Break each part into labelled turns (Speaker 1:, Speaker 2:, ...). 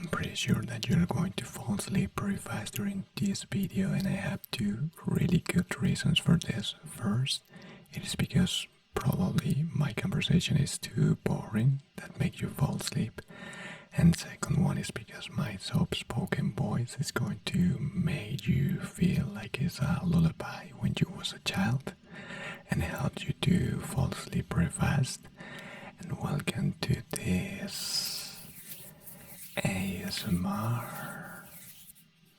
Speaker 1: I'm pretty sure that you're going to fall asleep pretty fast during this video, and I have two really good reasons for this. First, it is because probably my conversation is too boring that make you fall asleep. And second one is because my soft-spoken voice is going to make you feel like it's a lullaby when you was a child and help you to fall asleep pretty fast. And welcome to this ASMR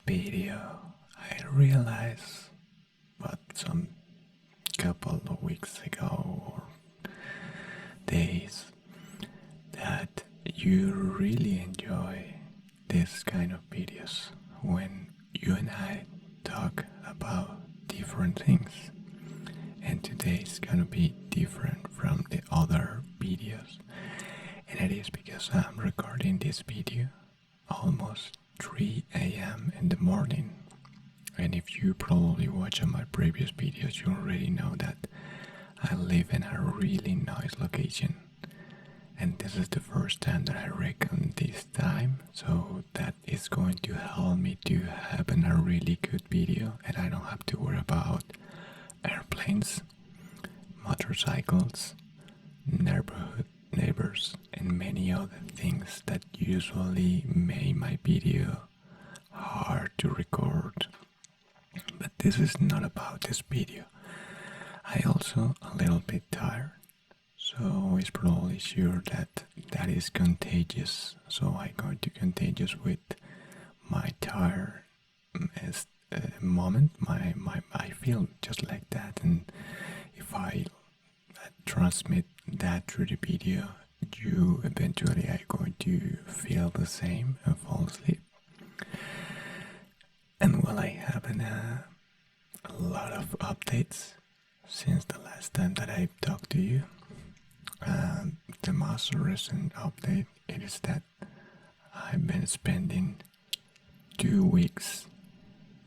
Speaker 1: video. I realized but some couple of weeks ago or days that you really enjoy this kind of videos when you and I talk about different things. And today is gonna be different from the other videos. And it is because I'm recording this video almost 3 a.m. in the morning. And if you probably watch my previous videos, you already know that I live in a really nice location. And this is the first time that I reckon this time, so that is going to help me to have a really good video, and I don't have to worry about airplanes, motorcycles, neighbors, and many other things that usually make my video hard to record. But this is not about this video. I also a little bit tired, so it's probably sure that that is contagious. So I'm going to contagious with my tired moment. I feel just like that, and if I transmit that through the video, you eventually are going to feel the same and fall asleep. And well, I have a lot of updates since the last time that I talked to you. The most recent update is that I've been spending 2 weeks,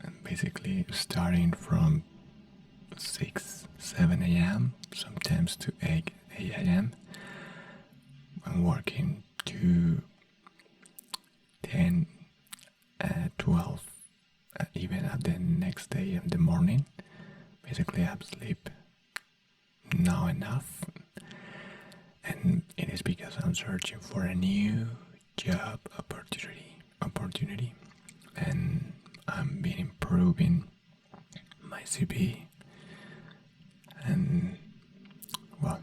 Speaker 1: and basically starting from 6-7 a.m. sometimes to 8 a.m. and working to 10, 12, even at the next day in the morning. Basically, I sleep not enough, and it is because I'm searching for a new job opportunity, and I'm been improving my CV. And well,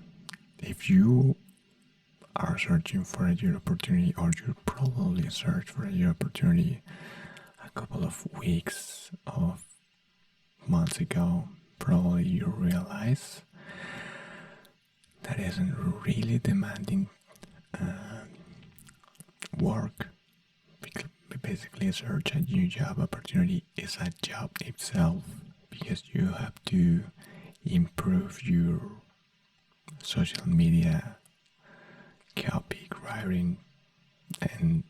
Speaker 1: if you are searching for a job opportunity, or you probably searched for a job opportunity a couple of weeks or months ago, probably you realize that isn't really demanding work. Basically, search a new job opportunity is a job itself, because you have to improve your social media copywriting and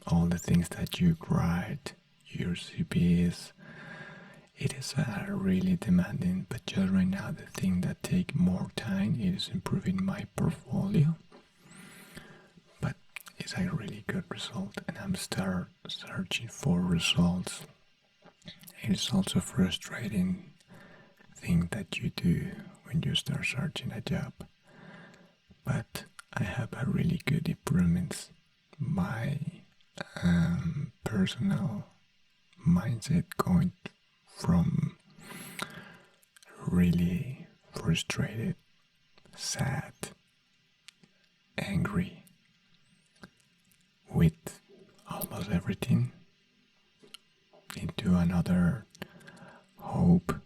Speaker 1: all the things that you write, your CVs. It is really demanding, but just right now the thing that take more time is improving my portfolio. But it's a really good result, and I'm start searching for results. It is also frustrating thing that you do when you start searching a job. But I have a really good improvements. My personal mindset going from really frustrated, sad, angry with almost everything into another hope,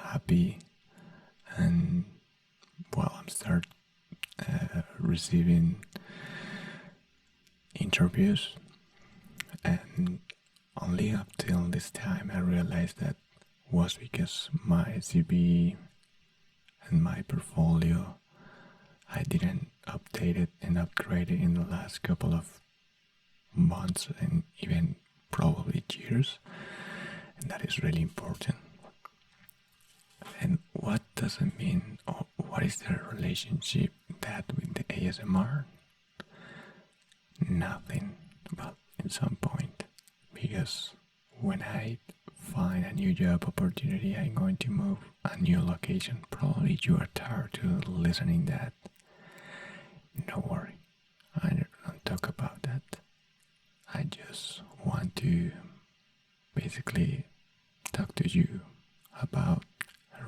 Speaker 1: happy, and well, I'm start receiving interviews, and only up till this time I realized that was because my CV and my portfolio, I didn't update it and upgrade it in the last couple of months and even probably years, and that is really important. And what does it mean, or what is the relationship that with the ASMR? Nothing. well, in some point, because when I find a new job opportunity, I'm going to move a new location. Probably you are tired to listening that. Don't worry, I don't talk about that. I just want to basically talk to you about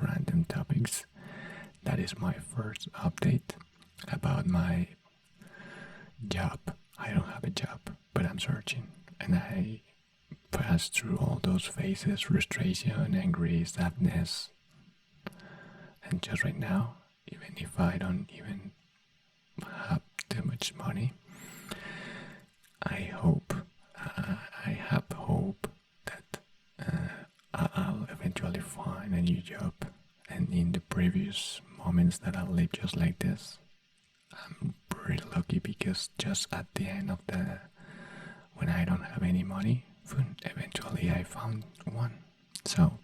Speaker 1: random topics. That is my first update about my job. I don't have a job, but I'm searching, and I passed through all those phases: frustration, angry, sadness, and just right now, even if I don't even have too much money, I have hope that I'll eventually find a new job. And in the previous moments that I lived just like this, I'm pretty lucky because just at the end of when I don't have any money, eventually I found one. So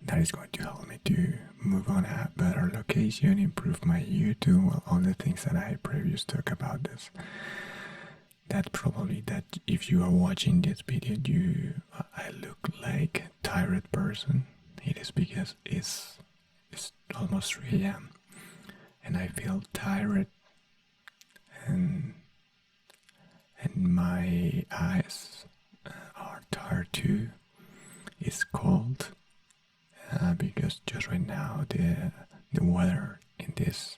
Speaker 1: that is going to help me to move on a better location, improve my YouTube, all the things that I previously talked about this. That probably that if you are watching this video, I look like a tired person. It is because it's almost 3 a.m. and I feel tired, and my eyes are tired too. It's cold because just right now the weather in this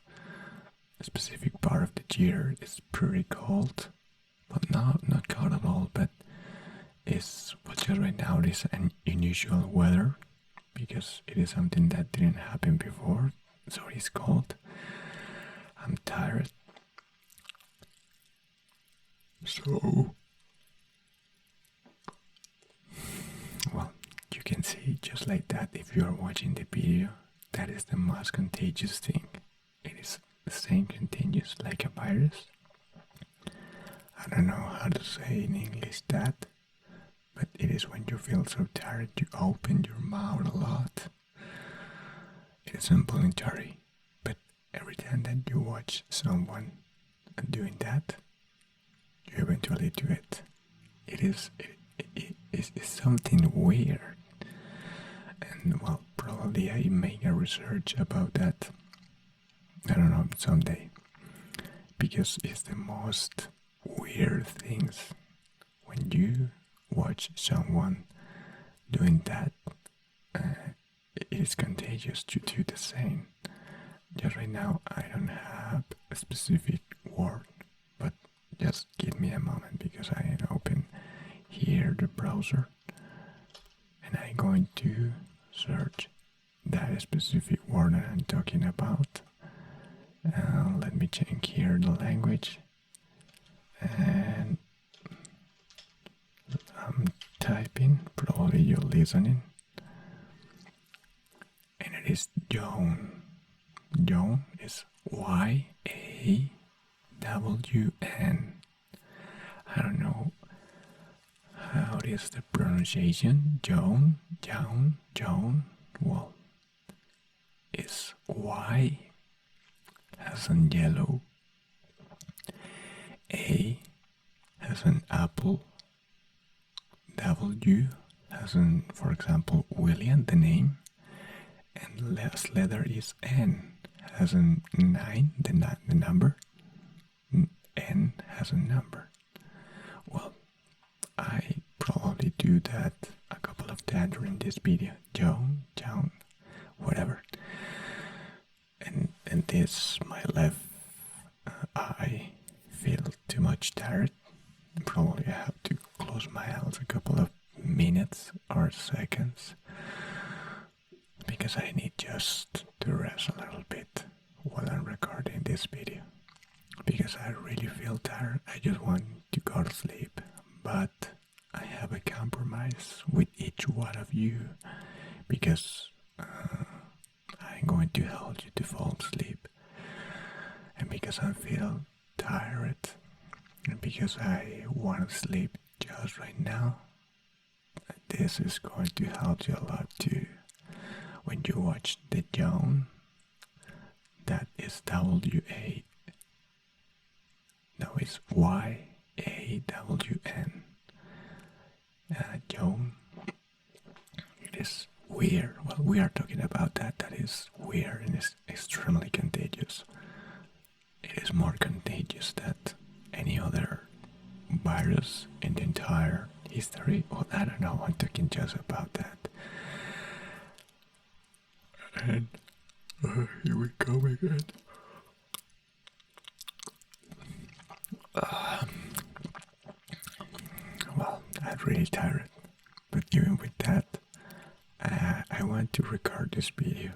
Speaker 1: specific part of the year is pretty cold, but not cold at all. But just right now it is an unusual weather because it is something that didn't happen before. So it is cold. I'm tired. So, well, you can see just like that if you are watching the video, that is the most contagious thing. It is the same contagious like a virus. I don't know how to say in English that, but it is when you feel so tired you open your mouth a lot. It is involuntary, but every time that you watch someone doing that, you eventually do it. It's something weird. And well, probably I make a research about that. I don't know, someday. Because it's the most weird things when you watch someone doing that. It is contagious to do the same. Just right now, I don't have a specific word, but just give me a moment because I open here the browser and I'm going to search that specific word that I'm talking about. Let me check here the language, and I'm typing, probably you're listening, and it is yawn. Yawn is Y-A-W-N. I don't know how it is the pronunciation. Yawn. Well, it's Y as in yellow, A as in apple, W as in, for example, William, the name, and the last letter is N as in 9, the number. N has a number. Well, I probably do that a couple of times during this video. John, whatever. And this, my left eye feel too much tired. Probably I have to close my eyes a couple of minutes or seconds because I need just to rest a little bit while I'm recording this video. Because I really feel tired. I just want to go to sleep, but I have a compromise with each one of you because I'm going to help you to fall asleep, and because I feel tired, and because I want to sleep just right now, this is going to help you a lot too. When you watch the Joan, that is W-A. No, it's Y-A-W-N. JWN. Joan. It is weird. Well, we are talking about that. That is weird and is extremely contagious. It is more contagious than any other virus in the entire history. Well, I don't know. I'm talking just about that. And here we go again. Well, I'm really tired. But even with that, I want to record this video.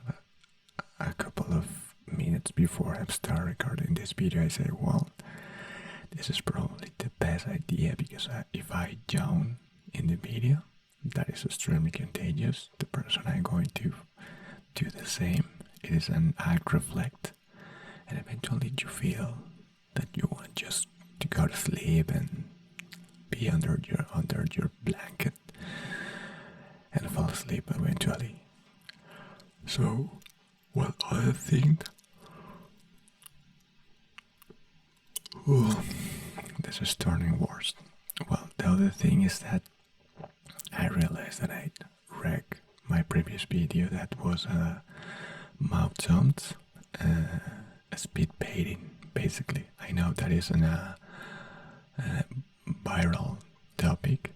Speaker 1: A couple of minutes before I start recording this video, I say, well, this is probably the best idea because if I yawn in the video, that is extremely contagious. The person I'm going to do the same. It is an act reflect, and eventually you feel that you want just to go to sleep and be under your blanket and fall asleep eventually. So, what other thing? This is turning worse. Well, the other thing is that I realized that I wrecked my previous video that was mouth sounds, speed painting. Basically, I know that is a viral topic,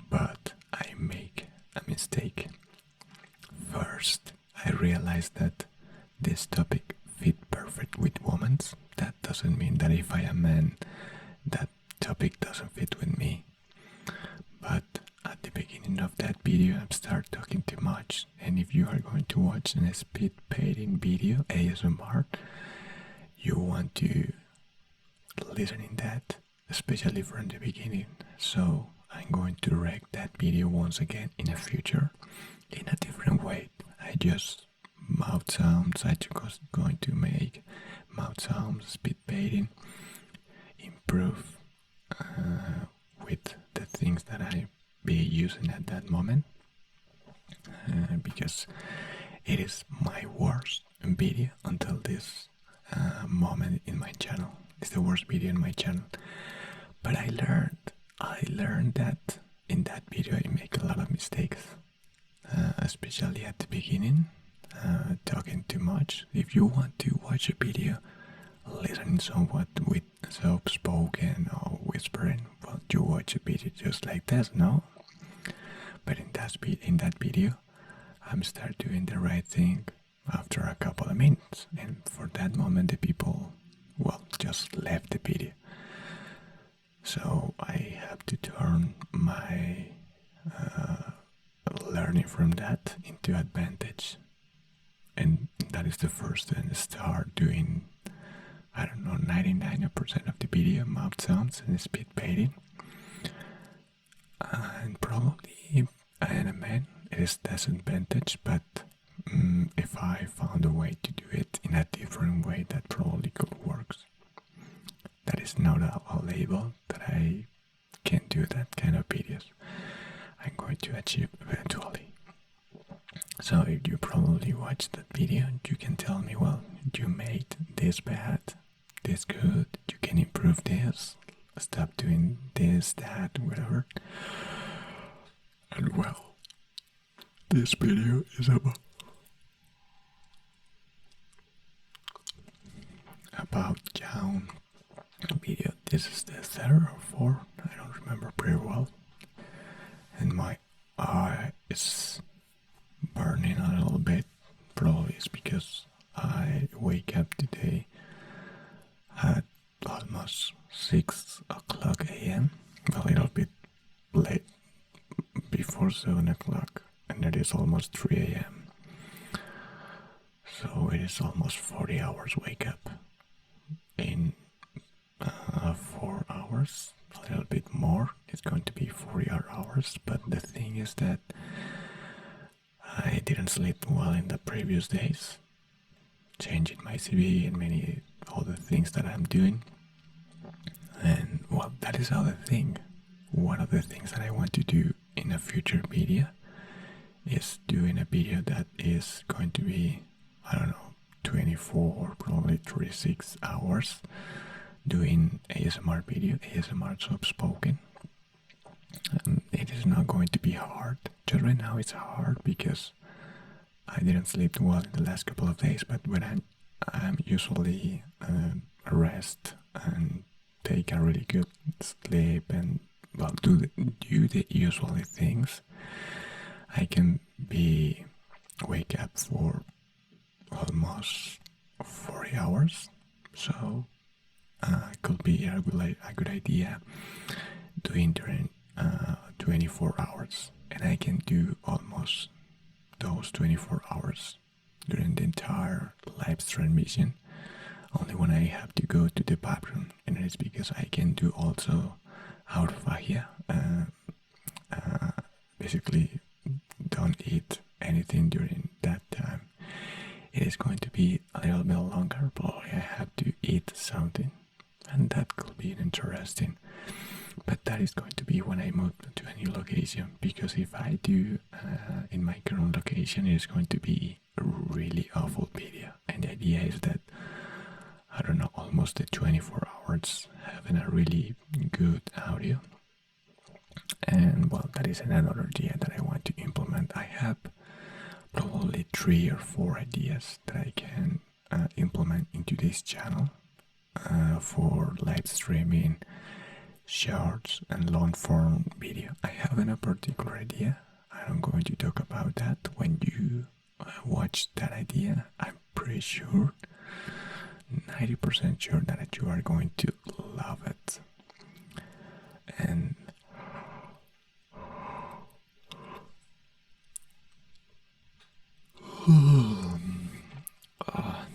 Speaker 1: but I make a mistake. First, I realized that this topic fit perfect with women. That doesn't mean that if I am a man, that topic doesn't fit with me. But at the beginning of that video, I start talking too much. And if you are going to watch a speed painting video, ASMR, you want to listen in that, especially from the beginning. So I'm going to wreck that video once again in the future in a different way. I just mouth sounds. I just going to make mouth sounds, speed painting, improve with the things that I be using at that moment, because it is my worst video until this moment in my channel. It's the worst video in my channel. But I learned that in that video I make a lot of mistakes, especially at the beginning, talking too much. If you want to watch a video listening somewhat with soft spoken or whispering, well, you watch a video just like this, no? But in that video, I'm start doing the right thing after a couple of minutes, and for that moment the people, well, just left the video. So I have to turn my learning from that into advantage, and that is the first thing. Start doing, I don't know, 99% of the video mouth sounds and speed painting. And probably in a man it is disadvantage, but if I found a way to do it in a different way, that probably could work. That is not a label that I can do that kind of videos. I'm going to achieve eventually. So if you probably watched that video, you can tell me, well, you made this bad, this good, you can improve this, stop doing this, that, whatever. And well, this video is about yawn video. This is the third or fourth, I don't remember pretty well. And my eye is burning a little bit. Probably it's because I wake up today at almost 6 o'clock a.m. A little bit late, before 7 o'clock, and it is almost 3 a.m. So it is almost 40 hours wake up. In 4 hours, a little bit more, it's going to be 40 hours. But the thing is that I didn't sleep well in the previous days, changing my CV and many other things that I'm doing. And well, that is other thing. One of the things that I want to do in a future video is doing a video that is going to be, I don't know, 24 or probably 36 hours, doing ASMR video, ASMR soft spoken. And it is not going to be hard. Just right now it's hard because I didn't sleep well in the last couple of days, but when I'm usually rest and take a really good sleep and well do the usual things, I can wake up for almost 40 hours. So it could be a good idea doing during 24 hours, and I can do almost those 24 hours during the entire live transmission only when I have to go to the bathroom, and it's because I can do also autophagia, basically don't eat anything during that time. It is going to be a little bit longer, probably I have to eat something, and that could be interesting. But that is going to be when I move to a new location, because if I do in my current location, it is going to be a really awful video. And the idea is that, I don't know, almost the 24 hours having a really good audio. And well, that is another idea that I want to implement. I have probably 3 or 4 ideas that I can implement into this channel for live streaming, shorts and long form video. I have a particular idea. I'm going to talk about that when you watch that idea. I'm pretty sure, 90% sure that you are going to love it. And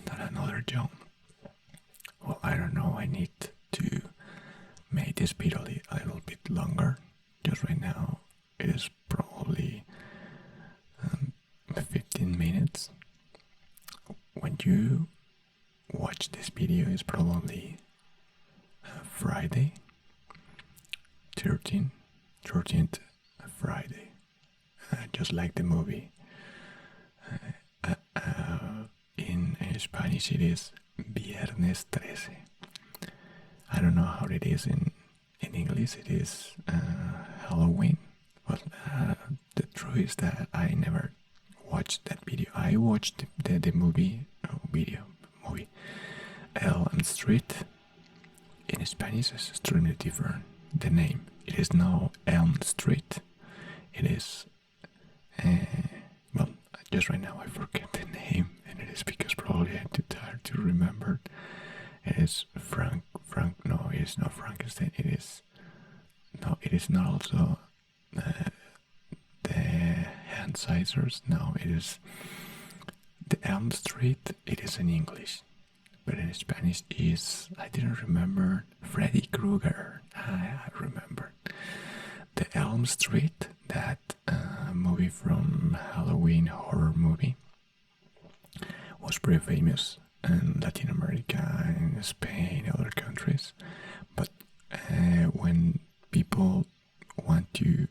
Speaker 1: not another job. Well, I don't know. I need to make this video a little bit longer. Just right now, it is probably 15 minutes. When you watch this video, it's probably Friday, 13th Friday, just like the movie. In Spanish, it is Viernes 13. I don't know how it is in English. It is Halloween. But the truth is that I never watched that video. I watched the movie Elm Street. In Spanish is extremely different. The name, it is now Elm Street. It is well, just right now I forget the name, and it is because probably I'm too tired to remember. It is Frank. No, it is not Frankenstein. It is not also the hand scissors. No, it is the Elm Street. It is in English, but in Spanish is, I didn't remember, Freddy Krueger. I remember the Elm Street, that movie from Halloween horror movie, was pretty famous in Latin America, in Spain, other countries. But when people want to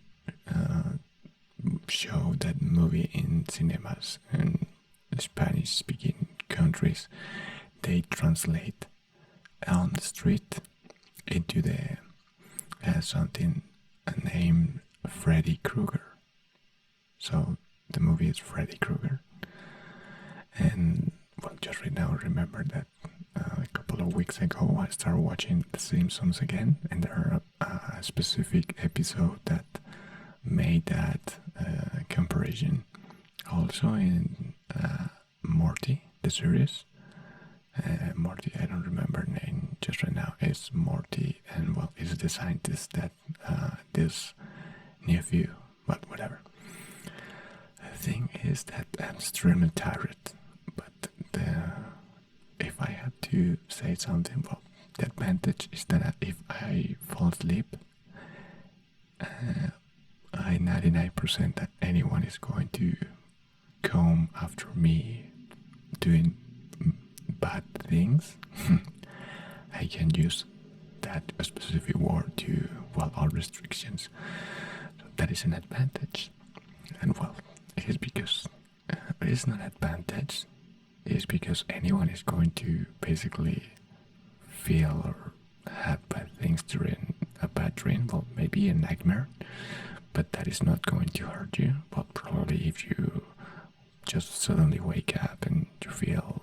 Speaker 1: show that movie in cinemas in Spanish-speaking countries, they translate Elm Street into the something named Freddy Krueger. So the movie is Freddy Krueger. And well, just right now, remember that a couple of weeks ago I started watching The Simpsons again, and there are a specific episode that made that comparison. Also in Morty, the series. Morty, I don't remember name just right now. It's Morty, and well, it's the scientist that this nephew, but whatever. The thing is that I'm extremely tired, but if I had to say something, well, the advantage is that if I fall asleep, I 99% that anyone is going to come after me doing bad things. I can use that specific word to, well, all restrictions. So that is an advantage. And well, it is because it is not an advantage. It is because anyone is going to basically feel or things during a bad dream, well, maybe a nightmare, but that is not going to hurt you. Well, probably if you just suddenly wake up and you feel,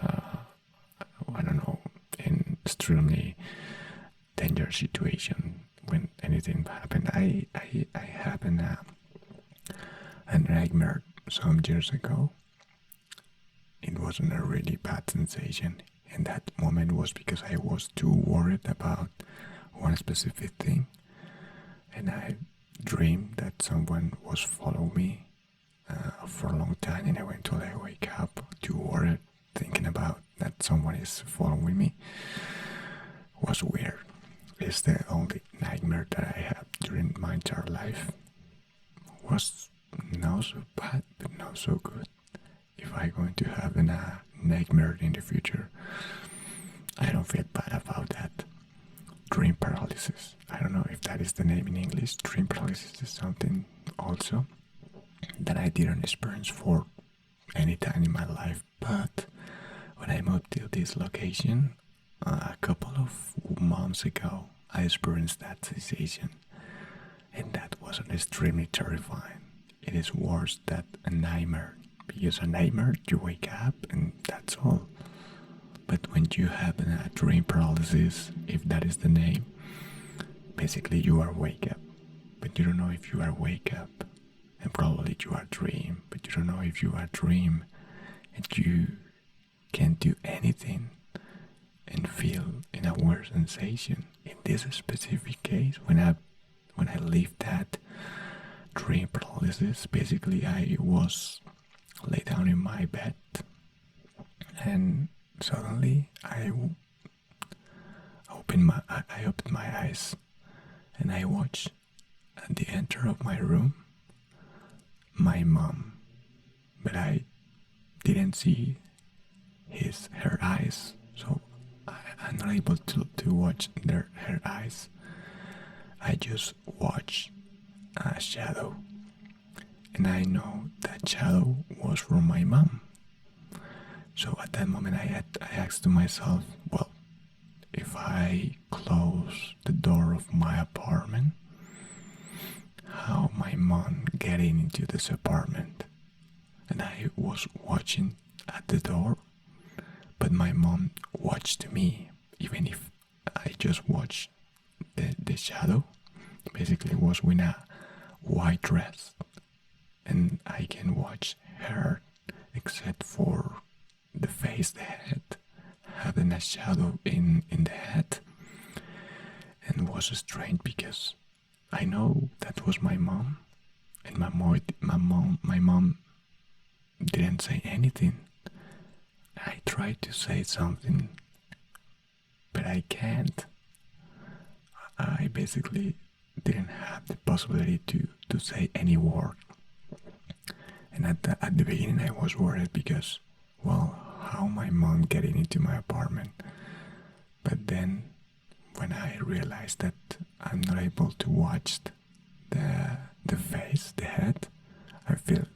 Speaker 1: I don't know, in extremely dangerous situation when anything happened. I happened a nightmare some years ago. It wasn't a really bad sensation, and that moment was because I was too worried about one specific thing, and I dreamed that someone was following me for a long time, and eventually I wake up too worried, thinking about that someone is following me. It was weird. It's the only nightmare that I had during my entire life. It was not so bad, but not so good. If I'm going to have a nightmare in the future, I don't feel bad about that. Dream paralysis. I don't know if that is the name in English. Dream paralysis is something also that I didn't experience for any time in my life. But when I moved to this location a couple of months ago, I experienced that sensation, and that was extremely terrifying. It is worse than a nightmare, because a nightmare you wake up and that's all. But when you have a dream paralysis, if that is the name, basically you are wake up, but you don't know if you are wake up, and probably you are dream, but you don't know if you are dream, and you can't do anything and feel in a weird sensation. In this specific case, when I lived that dream paralysis, basically I was lay down in my bed, and suddenly I opened my eyes, and I watched at the enter of my room my mom, but I didn't see her eyes, so I'm not able to watch her eyes. I just watched a shadow, and I know that shadow was from my mom. So at that moment I asked to myself, well, if I close the door of my apartment, how my mom getting into this apartment? And I was watching at the door, but my mom watched me, even if I just watched the shadow. Basically was with a white dress, and I can watch her except for the face, the head, having a shadow in the head. And was strange because I know that was my mom, and my mom didn't say anything. I tried to say something, but I can't. I basically didn't have the possibility to say any word. And at the beginning I was worried because, well, how my mom getting into my apartment? But then when I realized that I'm not able to watch the face, the head, I feel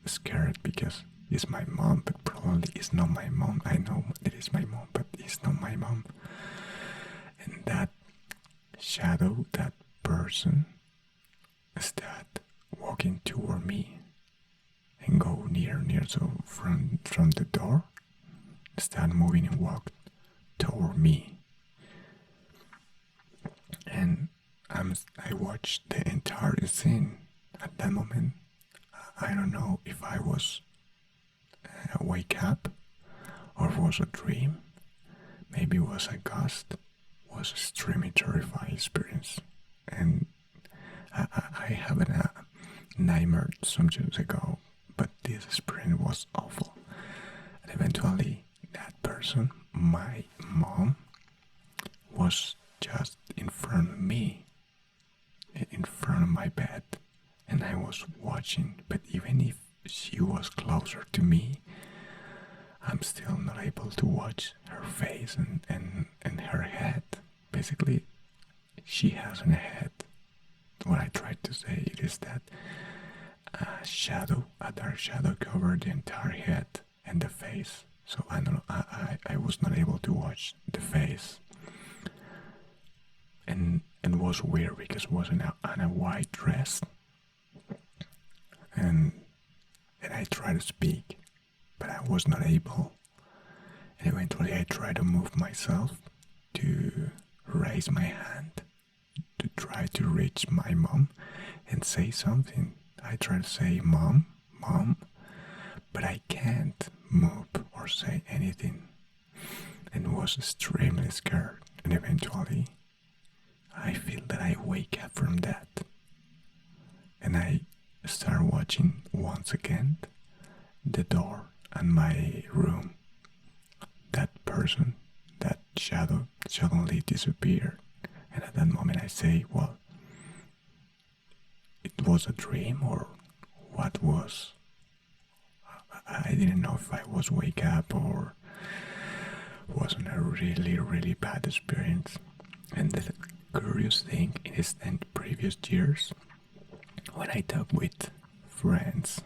Speaker 1: scared because it's my mom, but probably it's not my mom. I know it is my mom, but it's not my mom. And that shadow, that person, start walking toward me and go near, so from the door, start moving and walk toward me. And I watched the entire scene. At that moment, I don't know if I was wake up or was a dream. Maybe it was a ghost. Was an extremely terrifying experience. And I had a nightmare some years ago, but this experience was awful. And eventually, that person, my mom, was just in front of me, in front of my bed, and I was watching. But even if she was closer to me, I'm still not able to watch her face and her head. Basically, she has a head. What I tried to say is that a dark shadow covered the entire head and the face. So I don't know, I was not able to watch the face. and was weird because it was on a white dress, and I tried to speak, but I was not able. And eventually I tried to move myself to raise my hand to try to reach my mom and say something. I try to say mom, mom, but I can't move or say anything, and was extremely scared. And eventually I feel that I wake up from that, and I start watching once again the door in my room. That person, that shadow suddenly disappeared. And at that moment I say, well, it was a dream or what was? I didn't know if I was wake up or wasn't a really, really bad experience. And the curious thing is in previous years, when I talk with friends,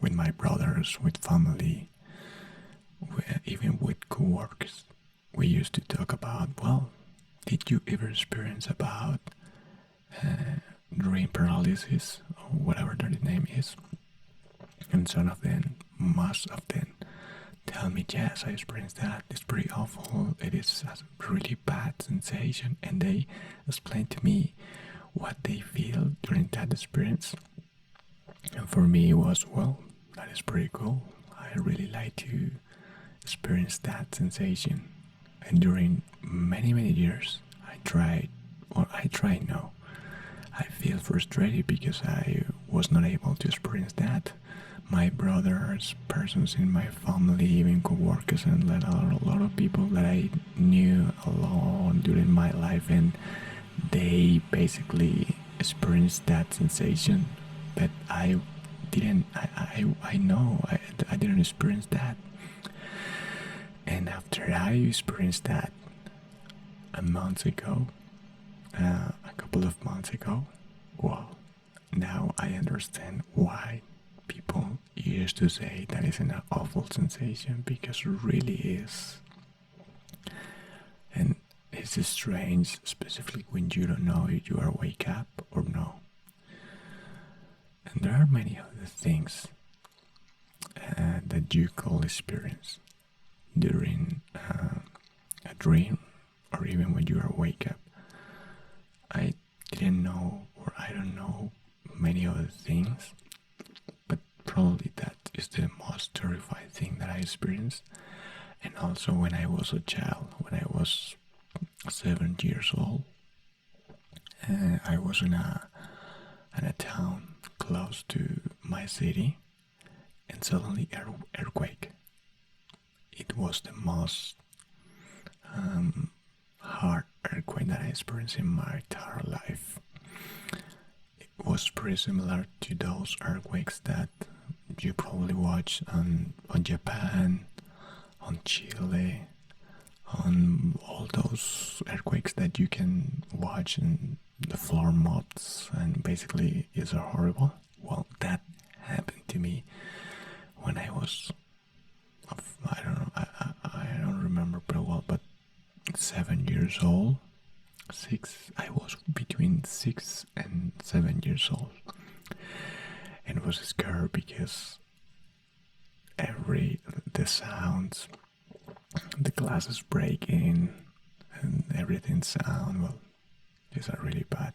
Speaker 1: with my brothers, with family, even with co-workers, we used to talk about, well, did you ever experience about dream paralysis or whatever their name is? And some of them, most of them, tell me, yes, I experienced that. It's pretty awful. It is a really bad sensation. And they explain to me what they feel during that experience. And for me, it was, well, that is pretty cool. I really like to experience that sensation. And during many, many years, I feel frustrated because I was not able to experience that. My brothers, persons in my family, even co-workers, and a lot of people that I knew alone during my life, and they basically experienced that sensation, but I didn't. I know I didn't experience that. And after I experienced that a couple of months ago, well, now I understand why people used to say that is an awful sensation, because it really is. And it's strange, specifically when you don't know if you are wake up or no. And there are many other things that you could experience during a dream, or even when you are wake up. I didn't know, or I don't know many other things, but probably that is the most terrifying thing that I experienced. And also when I was a child, when I was 7 years old, I was in a town close to my city, and suddenly earthquake. It was the most hard earthquake that I experienced in my entire life. It was pretty similar to those earthquakes that you probably watch on Japan, on Chile, on all those earthquakes that you can watch, and the floor mops, and basically is horrible. Well, that happened to me when I was, I don't know, I don't remember pretty well, but 7 years old. I was between 6 and 7 years old, and was scared because the sounds, the glasses breaking, and everything sound, well, these are really bad.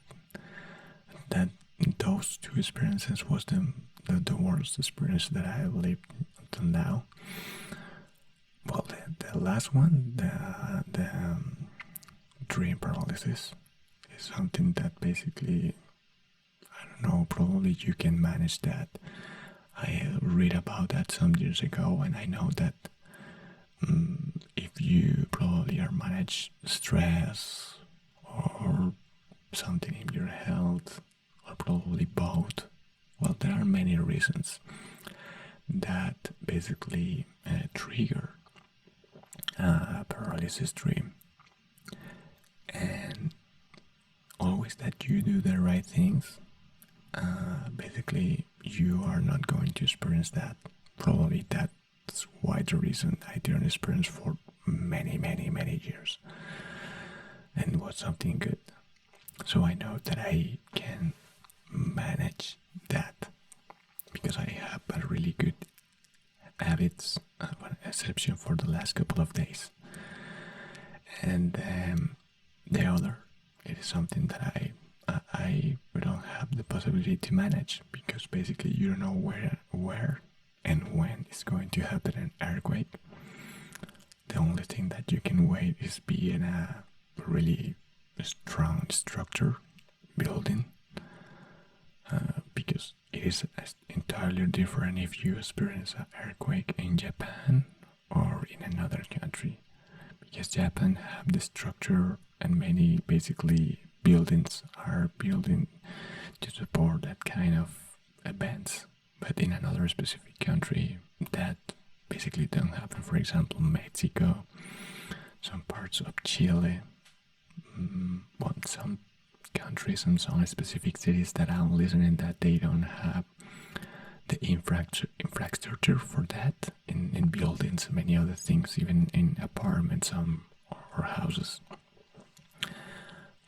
Speaker 1: That those two experiences was the worst experience that I have lived until now. Well, the last one, the dream paralysis, is something that basically, I don't know, probably you can manage that. I read about that some years ago, and I know that if you probably are manage stress or something in your health, or probably both, well, there are many reasons that basically trigger a paralysis dream. And always that you do the right things, basically you are not going to experience that. Probably that's why the reason I didn't experience for many, many, many years. And it was something good. So I know that I can manage that because I have a really good habits, with exception for the last couple of days. And the other, it is something that I don't have the possibility to manage because basically you don't know where and when it's going to happen an earthquake. The only thing that you can wait is be in a really strong structure building, because it is entirely different if you experience an earthquake in Japan or in another country, because Japan have the structure and many basically buildings are building to support that kind of events, but in another specific country that basically don't happen. For example, Mexico, some parts of Chile, some countries and some specific cities that I'm listening that they don't have the infrastructure for that in buildings, many other things, even in apartments or houses.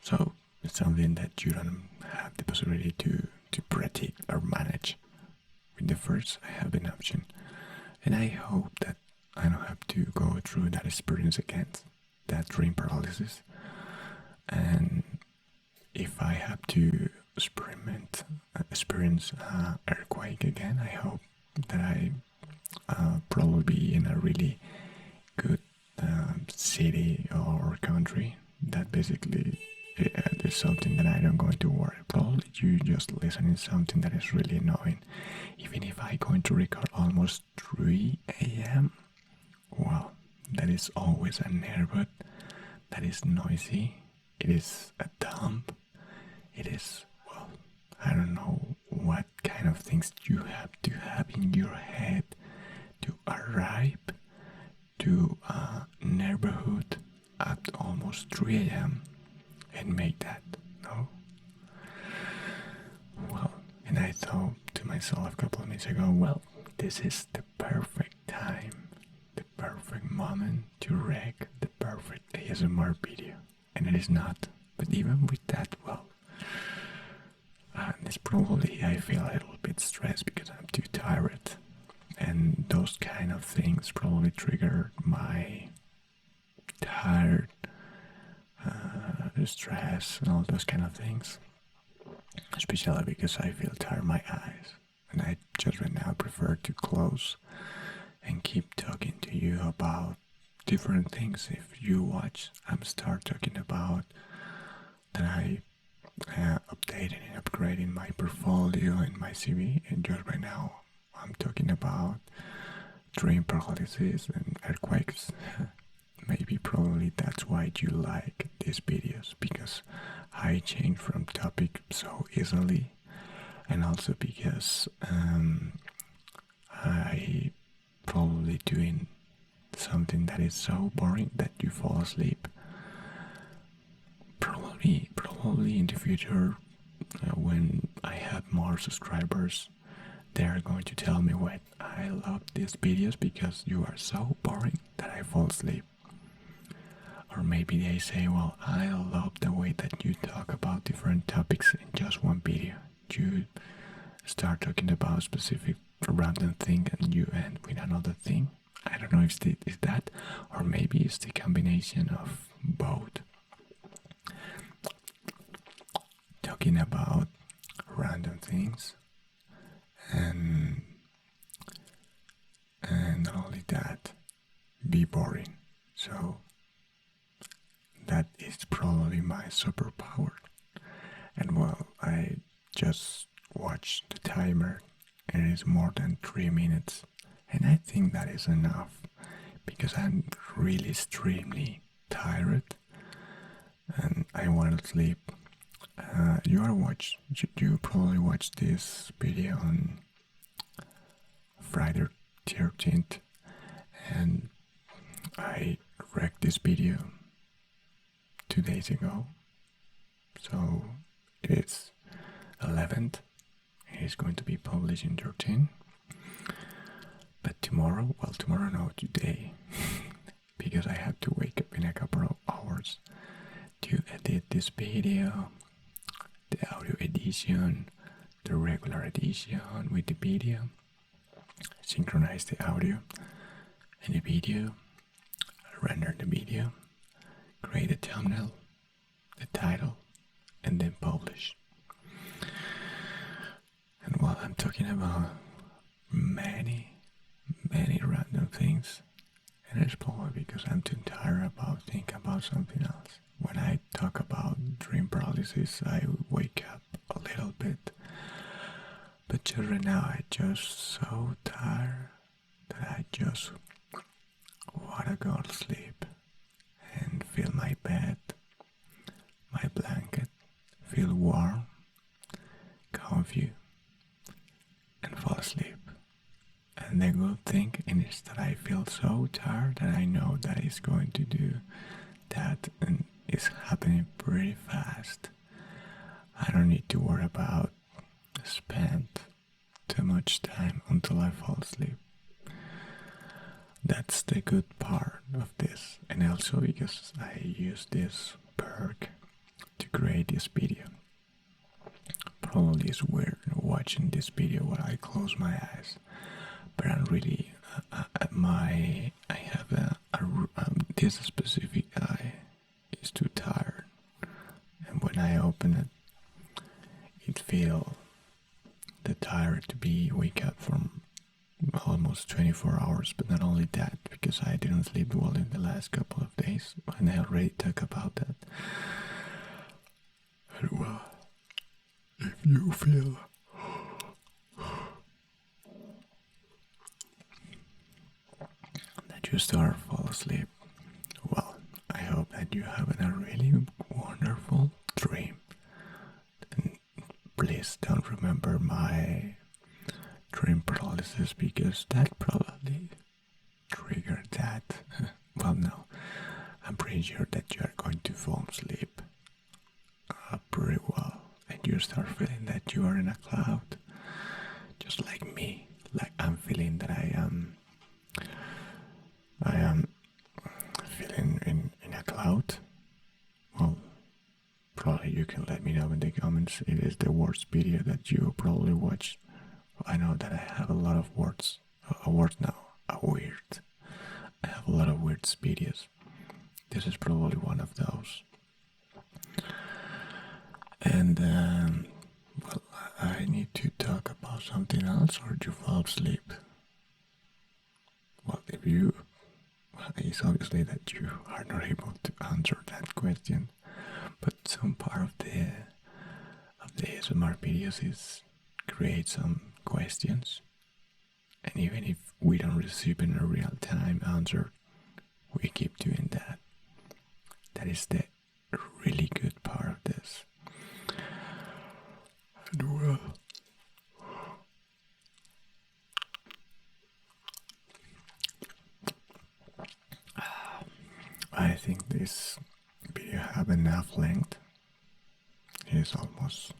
Speaker 1: So it's something that you don't have the possibility to predict or manage. With the first, I have an option, and I hope that I don't have to go through that experience again, that dream paralysis. And if I have to experience earthquake again, I hope that I probably be in a really good city or country that basically is something that I don't going to worry. Probably you just listening something that is really annoying. Even if I going to record almost 3 a.m. Well, that is always a neighborhood that is noisy. It is a dump. It is, well, I don't know what kind of things you have to have in your head to arrive to a neighborhood at almost 3 a.m. and make that, no? Well, and I thought to myself a couple of minutes ago, well, this is the perfect time, the perfect moment to wreck the perfect ASMR video. And it is not. But even with that, well, it's probably I feel a little bit stressed because I'm too tired. And those kind of things probably trigger my tired, stress, and all those kind of things. Especially because I feel tired in my eyes. And I just right now prefer to close and keep talking to you about different things. If you watch, I'm start talking about that I updating and upgrading my portfolio and my CV, and just right now I'm talking about dream paralysis and earthquakes. Maybe probably that's why you like these videos, because I change from topic so easily, and also because I probably doing something that is so boring that you fall asleep. Probably in the future, when I have more subscribers, they are going to tell me, what, I love these videos because you are so boring that I fall asleep. Or maybe they say, well, I love the way that you talk about different topics in just one video. You start talking about a specific random thing and you end with another thing. I don't know if it's that, or maybe it's the combination of both. Talking about random things and not only that, be boring. So that is probably my superpower. And well, I just watched the timer and it is more than 3 minutes. And I think that is enough because I'm really extremely tired and I want to sleep. You probably watched this video on Friday 13th, and I wrecked this video 2 days ago. So it is 11th. It is going to be published in 13th. But tomorrow, no, today, because I have to wake up in a couple of hours to edit this video edition, the regular edition with the video, synchronize the audio and the video, render the video, create a thumbnail, the title, and then publish. And while I'm talking about many random things, and it's probably because I'm too tired about thinking about something else. When I talk about dream paralysis, I wake up a little bit. But just right now, I'm just so tired that I just want to go to sleep and feel my bed, my blanket, feel warm, comfy, and fall asleep. And the good thing is that I feel so tired that I know that it's going to do that, and it's happening pretty fast. I don't need to worry about spend too much time until I fall asleep. That's the good part of this, and also because I use this perk to create this video. Probably it's weird watching this video while I close my eyes, but I'm really I have this specific eye is too tired, and when I open it, it feels the tired to be wake up from almost 24 hours. But not only that, because I didn't sleep well in the last couple of days, and I already talked about that. And well, if you feel that you start to fall asleep, well, I hope that you have a really wonderful dream. And please don't remember my dream paralysis, because that probably triggered that. Well, no, I'm pretty sure that you are going to fall asleep pretty well, and you start feeling that you are in a cloud, just like me. Like I'm feeling that I am feeling in a cloud. Well, probably you can let me know in the comments. It is the worst video that you probably watch. I know that I have a lot of words. Weird. I have a lot of weird videos. This is probably one of those. And well, I need to talk about something else, or you fall asleep. Well, it's obviously that you are not able to answer that question. But some part of the ASMR videos is create some questions, and even if we don't receive in a real time answer, we keep doing that. That is the really good part of this. And well, I think this video have enough length. It is almost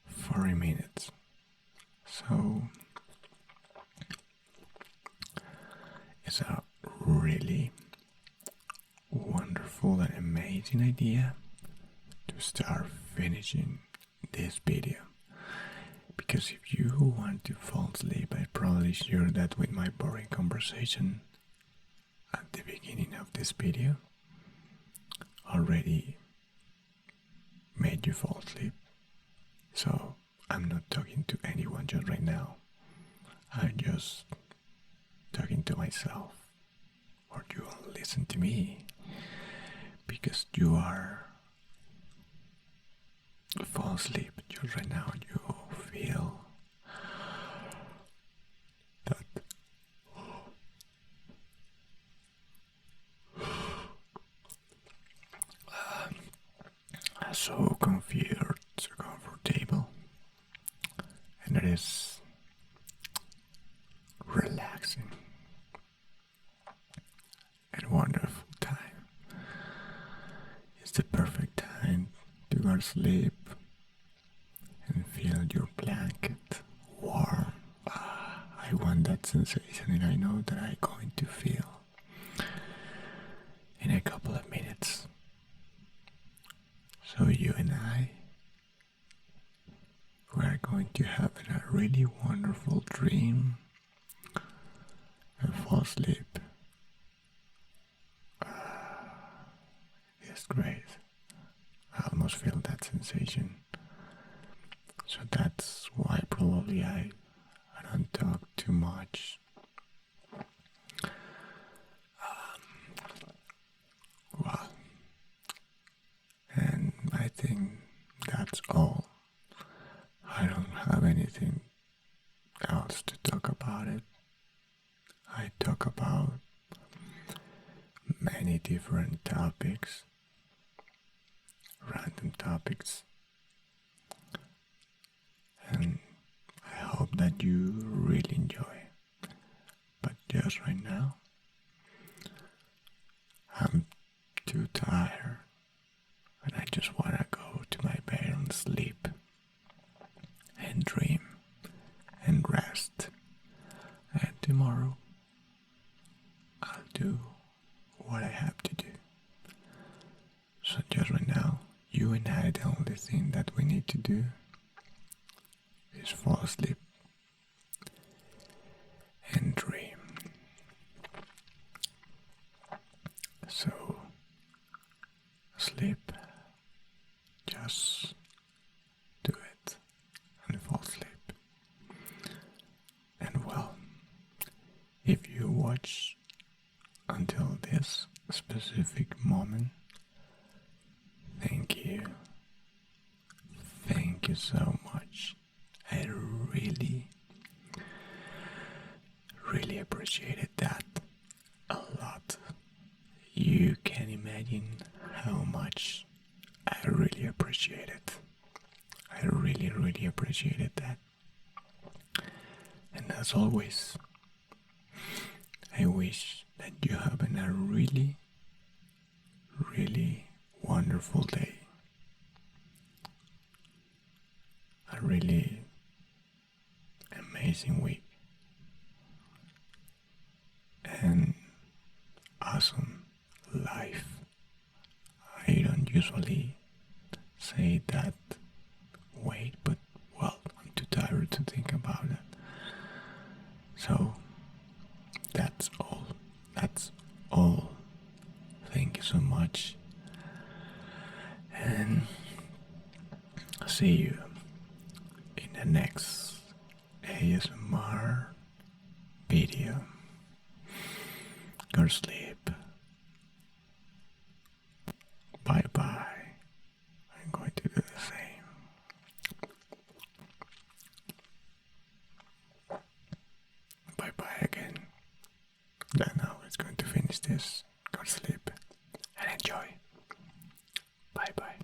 Speaker 1: 40 minutes. So it's a really wonderful and amazing idea to start finishing this video. Because if you want to fall asleep, I probably share that with my boring conversation at the beginning of this video already made you fall asleep. So I'm not talking to anyone just right now. I'm just talking to myself, or you will listen to me, because you are fall asleep just right now. You feel that so confused, so comfortable, and it is relaxing and wonderful time. It's the perfect time to go to sleep and feel your blanket warm. I want that sensation, and I know that I'm going to feel in a couple of minutes. So you and I going to have a really wonderful dream and fall asleep. It's great. I almost feel that sensation. So that's why probably I don't talk too much. Well, and I think that's all. I don't have anything else to talk about it. I talk about many different topics, random topics, and I hope that you really enjoy. But just right now, I'm too tired and I just wanna go to my bed and sleep and dream and rest. And tomorrow I'll do what I have to do. So just right now, you and I, the only thing that we need to do is fall asleep and dream. So sleep, just do it and fall asleep. And well, if you watch until this specific moment, thank you. Thank you so much. I really appreciated that a lot. You can imagine how much I really appreciate it. I really appreciated that. And as always, I wish that you have a really wonderful day. A really amazing week. And awesome life. I don't usually say that way, but well, I'm too tired to think about it. So that's all. That's all. Thank you so much. And see you in the next ASMR video. Go to sleep. Bye bye. I'm going to do the same. Bye bye again. Then now it's going to finish this. Go to sleep and enjoy. Bye bye.